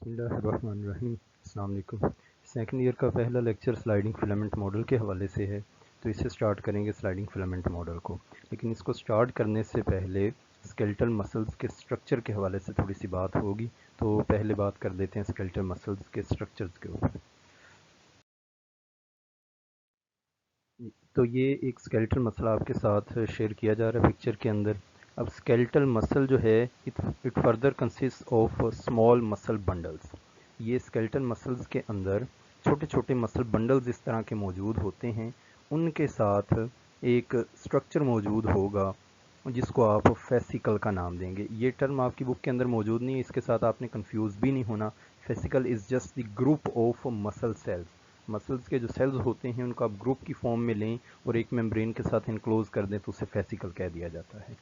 बिस्मिल्लाहिर्रहमानिर्रहीम। अस्सलाम वालेकुम। सेकंड ईयर का पहला लेक्चर स्लाइडिंग फिलामेंट मॉडल के हवाले से है, तो इससे स्टार्ट करेंगे स्लाइडिंग फिलामेंट मॉडल को। लेकिन इसको स्टार्ट करने से पहले स्केलेटल मसल्स के स्ट्रक्चर के हवाले से थोड़ी सी बात होगी, तो पहले बात कर देते हैं स्केलेटल मसल्स के स्ट्रक्चर्स के ऊपर। तो ये एक स्केलेटल मसल आपके साथ शेयर किया जा रहा है पिक्चर के अंदर। अब स्केलेटल मसल जो है it further consist of small muscle bundles. ये स्केलेटल मसल्स के अंदर छोटे छोटे मसल बंडल्स इस तरह के मौजूद होते हैं, उनके साथ एक स्ट्रक्चर मौजूद होगा जिसको आप फेसिकल का नाम देंगे। ये टर्म आपकी बुक के अंदर मौजूद नहीं है, इसके साथ आपने कंफ्यूज भी नहीं होना। Fascicle is just the group of muscle cells. Muscles के जो सेल्स होते हैं उनको आप ग्रुप की फॉर्म में लें और एक मेम्ब्रेन के साथ इनक्लोज कर दें तो उसे फेसिकल कह दिया जाता है।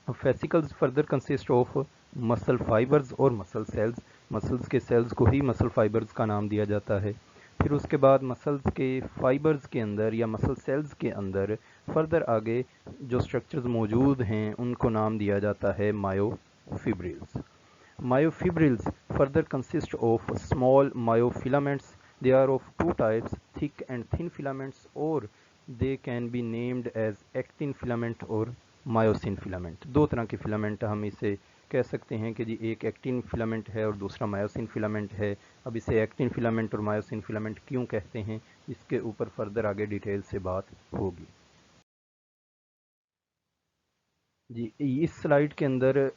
अब fascicles further consist of muscle fibres और मसल सेल्स। मसल्स के सेल्स को ही मसल फाइबर्स का नाम दिया जाता है। फिर उसके बाद मसल्स के फाइबर्स के अंदर या मसल सेल्स के अंदर फर्दर आगे जो स्ट्रक्चर्स मौजूद हैं उनको नाम दिया जाता है myofibrils. Myofibrils further consist of small myofilaments. They are of two types, thick and thin filaments, or they can be named as actin filament or myosin filament. दो तरह के फिलामेंट हम इसे कह सकते हैं कि जी एक एक्टिन फिलामेंट है और दूसरा मायोसिन फिलामेंट है। अब इसे एक्टिन फिलामेंट और मायोसिन फिलामेंट क्यों कहते हैं, इसके ऊपर फर्दर आगे डिटेल से बात होगी। जी, इस स्लाइड के अंदर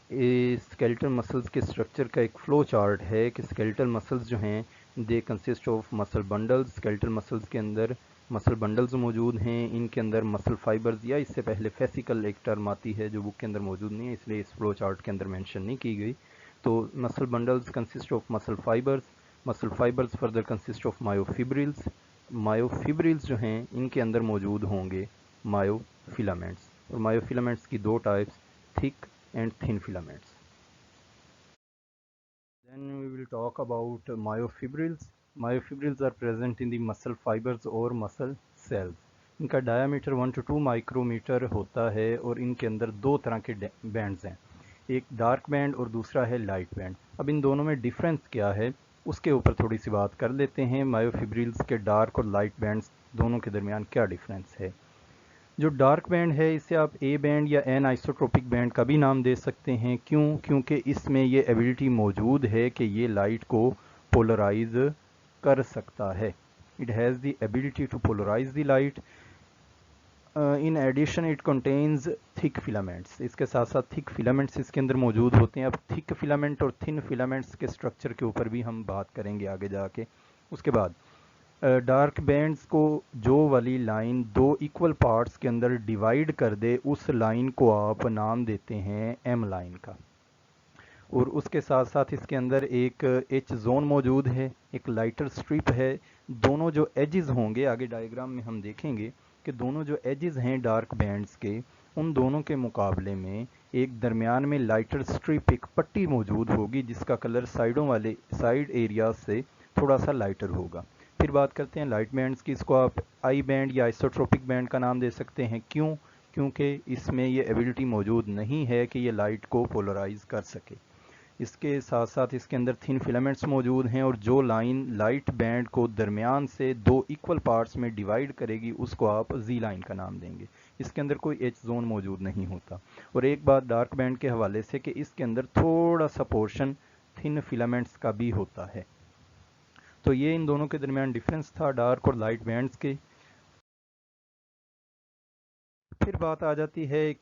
स्केलेटल मसल्स के स्ट्रक्चर का एक फ्लो चार्ट है कि स्केलेटल मसल्स जो हैं they consist of muscle bundles. Skeletal muscles के अंदर मसल बंडल्स मौजूद हैं, इनके अंदर मसल फाइबर्स या इससे पहले फेसिकल एक टर्म आती है जो बुक के अंदर मौजूद नहीं है, इसलिए इस फ्लो चार्ट के अंदर मेंशन नहीं की गई। तो muscle bundles consist of muscle fibres further consist of myofibrils. Myofibrils जो हैं इनके अंदर मौजूद होंगे मायोफिलामेंट्स, और मायोफिलामेंट्स की दो types, thick and thin filaments. Then we will talk about myofibrils. Myofibrils are present in the muscle fibers or muscle cells. इनका डायामीटर 1 to 2 माइक्रोमीटर होता है और इनके अंदर दो तरह के बैंड्स हैं, एक डार्क बैंड और दूसरा है लाइट बैंड। अब इन दोनों में डिफरेंस क्या है उसके ऊपर थोड़ी सी बात कर लेते हैं। मायोफिब्रिल्स के डार्क और लाइट बैंड्स दोनों के दरमियान क्या डिफरेंस है। जो डार्क बैंड है इसे आप ए बैंड या एन आइसोट्रोपिक बैंड का भी नाम दे सकते हैं। क्यों? क्योंकि इसमें ये एबिलिटी मौजूद है कि ये लाइट को पोलराइज कर सकता है। It has the ability to polarise the light. In addition it contains thick filaments. इसके साथ साथ थिक फिलामेंट्स इसके अंदर मौजूद होते हैं। अब थिक फिलामेंट और थिन फिलामेंट्स के स्ट्रक्चर के ऊपर भी हम बात करेंगे आगे जाके। उसके बाद डार्क बैंड्स को जो वाली लाइन दो इक्वल पार्ट्स के अंदर डिवाइड कर दे उस लाइन को आप नाम देते हैं एम लाइन का। और उसके साथ साथ इसके अंदर एक एच जोन मौजूद है, एक लाइटर स्ट्रिप है। दोनों जो एजेस होंगे आगे डायग्राम में हम देखेंगे कि दोनों जो एजेस हैं डार्क बैंड्स के, उन दोनों के मुकाबले में एक दरमियान में लाइटर स्ट्रिप एक पट्टी मौजूद होगी जिसका कलर साइडों वाले साइड एरिया से थोड़ा सा लाइटर होगा। फिर बात करते हैं लाइट बैंड्स की। इसको आप आई बैंड या आइसोट्रोपिक बैंड का नाम दे सकते हैं। क्यों? क्योंकि इसमें ये एबिलिटी मौजूद नहीं है कि ये लाइट को पोलराइज कर सके। इसके साथ साथ इसके अंदर थिन फिलामेंट्स मौजूद हैं और जो लाइन लाइट बैंड को दरमियान से दो इक्वल पार्ट्स में डिवाइड करेगी उसको आप जी लाइन का नाम देंगे। इसके अंदर कोई एच जोन मौजूद नहीं होता। और एक बात डार्क बैंड के हवाले से कि इसके अंदर थोड़ा सा पोर्शन थिन फिलामेंट्स का भी होता है। तो ये इन दोनों के दरमियान डिफरेंस था डार्क और लाइट बैंड्स के। फिर बात आ जाती है एक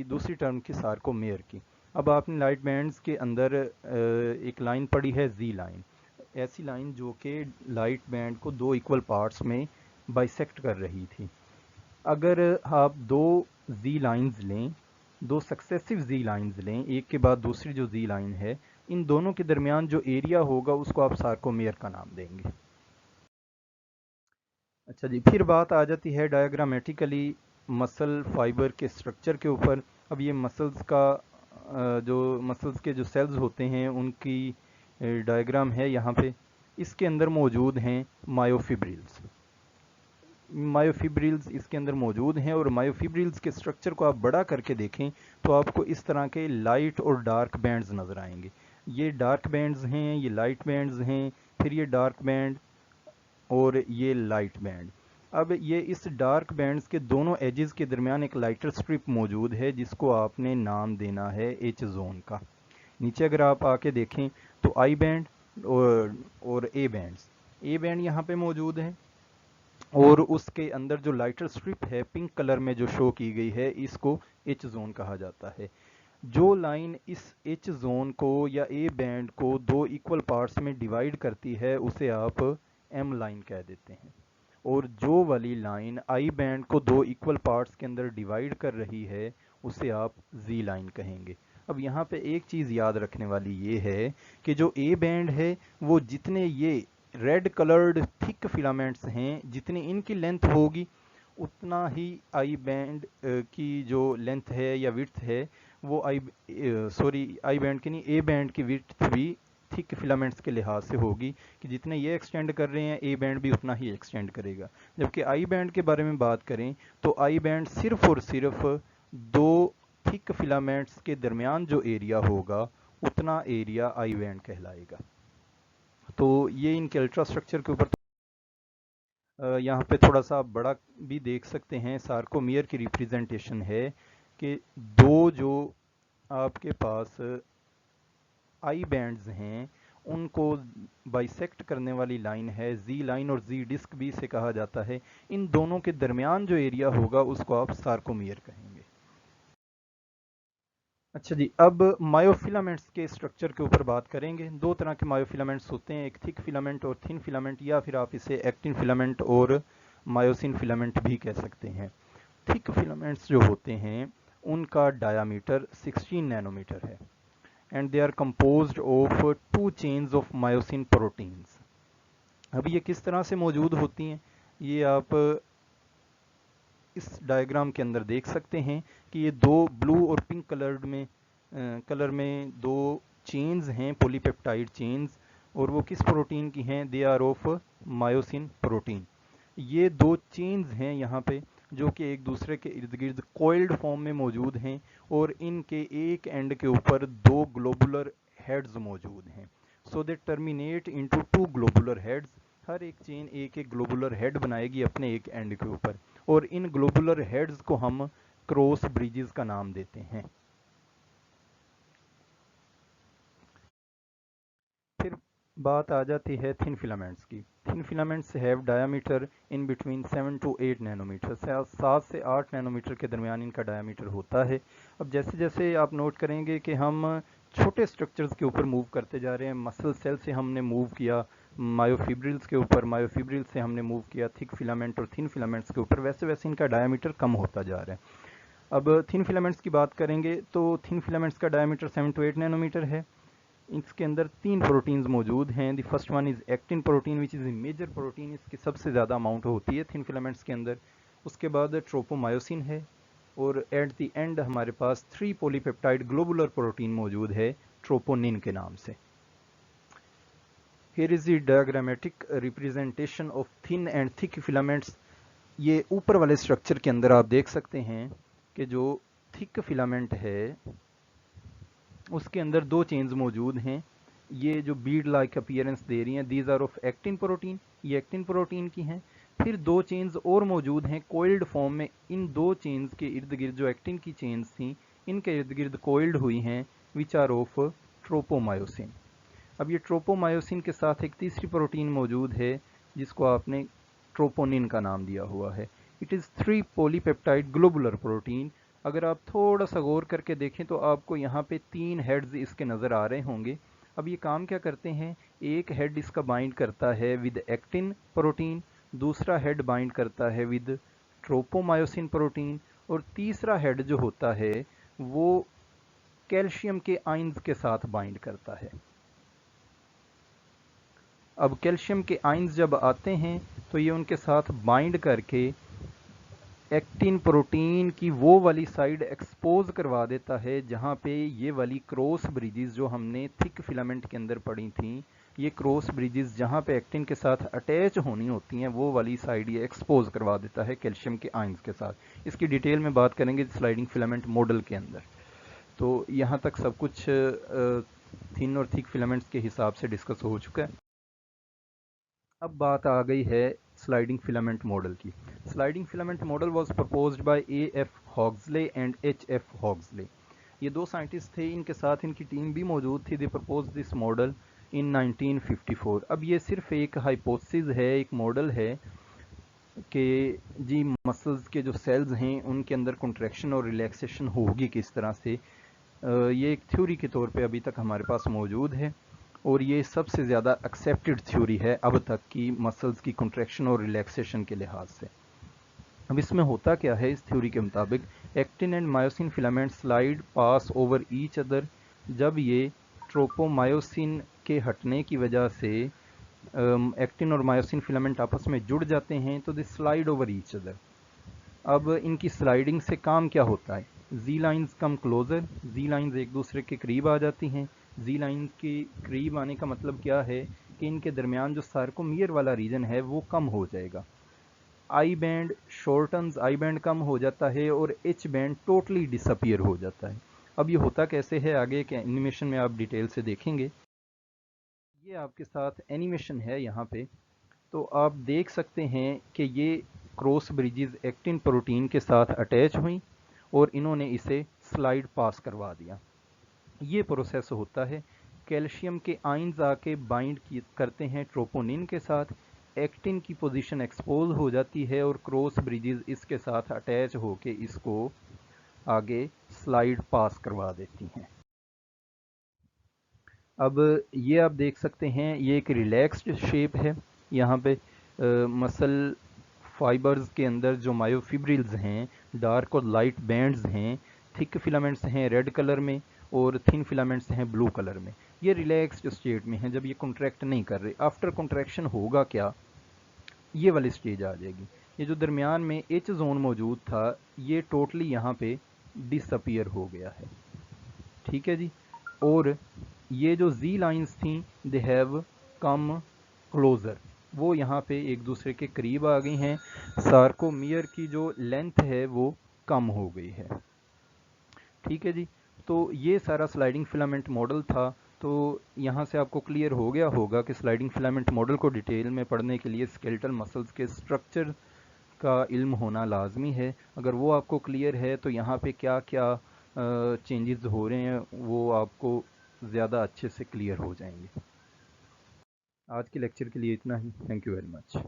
दूसरी टर्म की सार्कोमेयर की। अब आपने लाइट बैंड्स के अंदर एक लाइन पढ़ी है जी लाइन, ऐसी लाइन जो कि लाइट बैंड को दो इक्वल पार्ट्स में बाइसेक्ट कर रही थी। अगर आप दो जी लाइंस लें, दो सक्सेसिव जी लाइंस लें, एक के बाद दूसरी जो जी लाइन है, इन दोनों के दरमियान जो एरिया होगा उसको आप सार्कोमेयर का नाम देंगे। अच्छा जी, फिर बात आ जाती है डायग्रामेटिकली मसल फाइबर के स्ट्रक्चर के ऊपर। अब ये मसल्स का जो मसल्स के जो सेल्स होते हैं उनकी डायग्राम है यहाँ पे। इसके अंदर मौजूद हैं मायोफिब्रिल्स। मायोफिब्रिल्स इसके अंदर मौजूद हैं और मायोफिब्रिल्स के स्ट्रक्चर को आप बड़ा करके देखें तो आपको इस तरह के लाइट और डार्क बैंड्स नज़र आएंगे। یہ ڈارک بینڈز ہیں، یہ لائٹ بینڈز ہیں، پھر یہ ڈارک بینڈ اور یہ لائٹ بینڈ۔ اب یہ اس ڈارک بینڈز کے دونوں ایجز کے درمیان ایک لائٹر سٹرپ موجود ہے جس کو آپ نے نام دینا ہے ایچ زون کا۔ نیچے اگر آپ آ کے دیکھیں تو آئی بینڈ اور اے بینڈز، اے بینڈ یہاں پہ موجود ہے اور اس کے اندر جو لائٹر سٹرپ ہے پنک کلر میں جو شو کی گئی ہے اس کو ایچ زون کہا جاتا ہے۔ جو لائن اس ایچ زون کو یا اے بینڈ کو دو ایکول پارٹس میں ڈیوائیڈ کرتی ہے اسے آپ ایم لائن کہہ دیتے ہیں، اور جو والی لائن آئی بینڈ کو دو ایکول پارٹس کے اندر ڈیوائیڈ کر رہی ہے اسے آپ زی لائن کہیں گے۔ اب یہاں پہ ایک چیز یاد رکھنے والی یہ ہے کہ جو اے بینڈ ہے وہ جتنے یہ ریڈ کلرڈ تھک فلامنٹس ہیں جتنی ان کی لینتھ ہوگی اتنا ہی آئی بینڈ کی جو لینتھ ہے یا وڈتھ ہے وہ آئی بینڈ کی نہیں، اے بینڈ کی وڈتھ بھی تھک فلامنٹس کے لحاظ سے ہوگی کہ جتنے یہ ایکسٹینڈ کر رہے ہیں اے بینڈ بھی اتنا ہی ایکسٹینڈ کرے گا۔ جبکہ آئی بینڈ کے بارے میں بات کریں تو آئی بینڈ صرف اور صرف دو تھک فلامنٹس کے درمیان جو ایریا ہوگا اتنا ایریا آئی بینڈ کہلائے گا۔ تو یہ ان کے الٹرا اسٹرکچر کے اوپر یہاں پہ تھوڑا سا بڑا بھی دیکھ سکتے ہیں، سارکومیئر کی ریپریزنٹیشن ہے کہ دو جو آپ کے پاس آئی بینڈز ہیں ان کو بائیسیکٹ کرنے والی لائن ہے زی لائن، اور زی ڈسک بھی اسے کہا جاتا ہے۔ ان دونوں کے درمیان جو ایریا ہوگا اس کو آپ سارکومیئر کہیں گے۔ اچھا جی، اب مائیوفیلامنٹس کے اسٹرکچر کے اوپر بات کریں گے۔ دو طرح کے مائیوفیلامنٹس ہوتے ہیں، ایک تھک فیلامنٹ اور تھن فیلامنٹ، یا پھر آپ اسے ایکٹن فیلامنٹ اور مایوسن فیلامنٹ بھی کہہ سکتے ہیں۔ تھک فیلامنٹس جو ہوتے ہیں ان کا ڈایامیٹر 16 نینومیٹر ہے and they are composed of 2 chains of myosin proteins. اب یہ کس طرح سے موجود ہوتی ہیں یہ آپ اس ڈائیگرام کے اندر دیکھ سکتے ہیں کہ یہ دو بلو اور پنک کلر میں دو چینز ہیں، پولی پیپٹائڈ چینز، اور وہ کس پروٹین کی ہیں؟ They are of myosin protein. یہ دو چینز ہیں یہاں پہ جو کہ ایک دوسرے کے ارد گرد کوئلڈ فارم میں موجود ہیں، اور ان کے ایک اینڈ کے اوپر دو گلوبولر ہیڈز موجود ہیں۔ سو دے ٹرمینیٹ انٹو 2 گلوبولر ہیڈز۔ ہر ایک چین ایک گلوبولر ہیڈ بنائے گی اپنے ایک اینڈ کے اوپر، اور ان گلوبولر ہیڈز کو ہم کراس بریجز کا نام دیتے ہیں۔ پھر بات آ جاتی ہے تھن فیلامنٹس کی۔ تھن فیلامنٹس ہیو ڈایامیٹر ان بٹوین 7 to 8 نینومیٹر، 7 سے 8 نینومیٹر کے درمیان ان کا ڈایامیٹر ہوتا ہے۔ اب جیسے جیسے آپ نوٹ کریں گے کہ ہم چھوٹے سٹرکچرز کے اوپر موو کرتے جا رہے ہیں، مسل سیل سے ہم نے موو کیا مایوفیبرلز کے اوپر، مایوفیبرل سے ہم نے موو کیا تھک فیلامنٹ اور تھن فیلامنٹس کے اوپر، ویسے ویسے ان کا ڈایامیٹر کم ہوتا جا رہا ہے۔ اب تھن فیلامنٹس کی بات کریں گے تو تھن فیلامنٹس کا ڈایامیٹر 7 to 8 نینومیٹر ہے۔ اس کے اندر 3 پروٹینز موجود ہیں۔ The first one is actin protein which is a major protein, اس کی سب سے زیادہ اماؤنٹ ہوتی ہے تھن فیلامنٹس کے اندر۔ اس کے بعد ٹروپومایوسن ہے، اور ایٹ دی اینڈ ہمارے پاس 3 پولی پیپٹائڈ گلوبولر پروٹین موجود ہے ٹروپونین کے نام سے۔ Here is the diagrammatic representation of thin and thick filaments. یہ اوپر والے اسٹرکچر کے اندر آپ دیکھ سکتے ہیں کہ جو تھک فیلامنٹ ہے اس کے اندر دو چینز موجود ہیں، یہ جو بیڈ لائک اپیئرنس دے رہی ہیں، دیز آر آف ایکٹن پروٹین، یہ ایکٹن پروٹین کی ہیں۔ پھر دو چینز اور موجود ہیں کوئلڈ فارم میں، ان دو چینز کے ارد گرد جو ایکٹن کی چینز تھیں ان کے ارد گرد کوئلڈ ہوئی ہیں، وچ آر آف ٹروپومایوسن۔ اب یہ ٹروپومایوسن کے ساتھ ایک تیسری پروٹین موجود ہے جس کو آپ نے ٹروپونین کا نام دیا ہوا ہے۔ It is 3 polypeptide globular protein. اگر آپ تھوڑا سا غور کر کے دیکھیں تو آپ کو یہاں پہ 3 ہیڈز اس کے نظر آ رہے ہوں گے۔ اب یہ کام کیا کرتے ہیں؟ ایک ہیڈ اس کا بائنڈ کرتا ہے ود ایکٹن پروٹین، دوسرا ہیڈ بائنڈ کرتا ہے ود ٹروپومایوسن پروٹین، اور تیسرا ہیڈ جو ہوتا ہے وہ کیلشیم کے آئنز کے ساتھ بائنڈ کرتا ہے۔ اب کیلشیم کے آئنز جب آتے ہیں تو یہ ان کے ساتھ بائنڈ کر کے ایکٹین پروٹین کی وہ والی سائڈ ایکسپوز کروا دیتا ہے جہاں پہ یہ والی کراس بریجز جو ہم نے تھک فیلامنٹ کے اندر پڑھی تھیں، یہ کراس بریجز جہاں پہ ایکٹین کے ساتھ اٹیچ ہونی ہوتی ہیں وہ والی سائڈ یہ ایکسپوز کروا دیتا ہے کیلشیم کے آئنز کے ساتھ۔ اس کی ڈیٹیل میں بات کریں گے سلائڈنگ فیلامنٹ ماڈل کے اندر۔ تو یہاں تک سب کچھ थिन और थिक फिलामेंट्स के हिसाब से डिस्कस हो चुका है। अब बात आ गई है स्लाइडिंग फिलामेंट मॉडल की। Sliding filament model was proposed by F Huxley and F Huxley. ये दो साइंटिस्ट थे, इनके साथ इनकी टीम भी मौजूद थी। दे प्रपोज दिस मॉडल इन 1954। अब ये सिर्फ एक हाइपोथेसिस है, एक मॉडल है कि जी मसल्स के जो सेल्स हैं उनके अंदर कंट्रैक्शन और रिलैक्सेशन होगी किस तरह से। ये एक थ्योरी के तौर पे अभी तक हमारे पास मौजूद है और ये सबसे ज़्यादा एक्सेप्टेड थ्योरी है अब तक की मसल्स की कंट्रैक्शन और रिलैक्सेशन के लिहाज से। अब इसमें होता क्या है, इस थ्योरी के मुताबिक actin and myosin filament slide past over each other. जब ये ट्रोपोमायोसिन के हटने की वजह से एक्टिन और मायोसिन फिलामेंट आपस में जुड़ जाते हैं तो दे स्लाइड ओवर ईच अदर। अब इनकी स्लाइडिंग से काम क्या होता है, जी लाइंस कम क्लोजर, जी लाइंस एक दूसरे के करीब आ जाती हैं। जी लाइन के करीब आने का मतलब क्या है कि इनके दरमियान जो सार्कोमियर वाला रीजन है वो कम हो जाएगा। आई बैंड शॉर्टन्स, आई बैंड कम हो जाता है और एच बैंड टोटली डिसअपियर हो जाता है। अब ये होता कैसे है आगे के एनिमेशन में आप डिटेल से देखेंगे। ये आपके साथ एनिमेशन है यहाँ पे, तो आप देख सकते हैं कि ये क्रॉस ब्रिजेस एक्टिन प्रोटीन के साथ अटैच हुई और इन्होंने इसे स्लाइड पास करवा दिया। ये प्रोसेस होता है, कैल्शियम के आयंस आके बाइंड करते हैं ट्रोपोनिन के साथ, एक्टिन की पोजीशन एक्सपोज हो जाती है और क्रॉस ब्रिजेस इसके साथ अटैच होके इसको आगे स्लाइड पास करवा देती हैं। अब ये आप देख सकते हैं ये एक रिलैक्स्ड शेप है। यहाँ पे मसल फाइबर्स के अंदर जो मायोफिब्रिल्स हैं, डार्क और लाइट बैंड्स हैं, थिक फिलामेंट्स हैं रेड कलर में और थिन फिलामेंट्स हैं ब्लू कलर में। ये रिलैक्स्ड स्टेट में हैं जब ये कॉन्ट्रैक्ट नहीं कर रहे। आफ्टर कॉन्ट्रैक्शन होगा क्या, ये वाली स्टेज आ जाएगी। ये जो दरमियान में एच जोन मौजूद था ये टोटली यहाँ पे डिसअपियर हो गया है, ठीक है जी। और ये जो जी लाइंस थी दे हैव कम क्लोजर, वो यहाँ पे एक दूसरे के करीब आ गई हैं। सार्कोमियर की जो लेंथ है वो कम हो गई है, ठीक है जी। तो ये सारा स्लाइडिंग फिलामेंट मॉडल था। तो यहाँ से आपको क्लियर हो गया होगा कि स्लाइडिंग फिलामेंट मॉडल को डिटेल में पढ़ने के लिए स्केलेटल मसल्स के स्ट्रक्चर का इल्म होना लाजमी है। अगर वो आपको क्लियर है तो यहाँ पे क्या क्या चेंजेस हो रहे हैं वो आपको ज़्यादा अच्छे से क्लियर हो जाएंगे। आज के लेक्चर के लिए इतना ही। Thank you very much.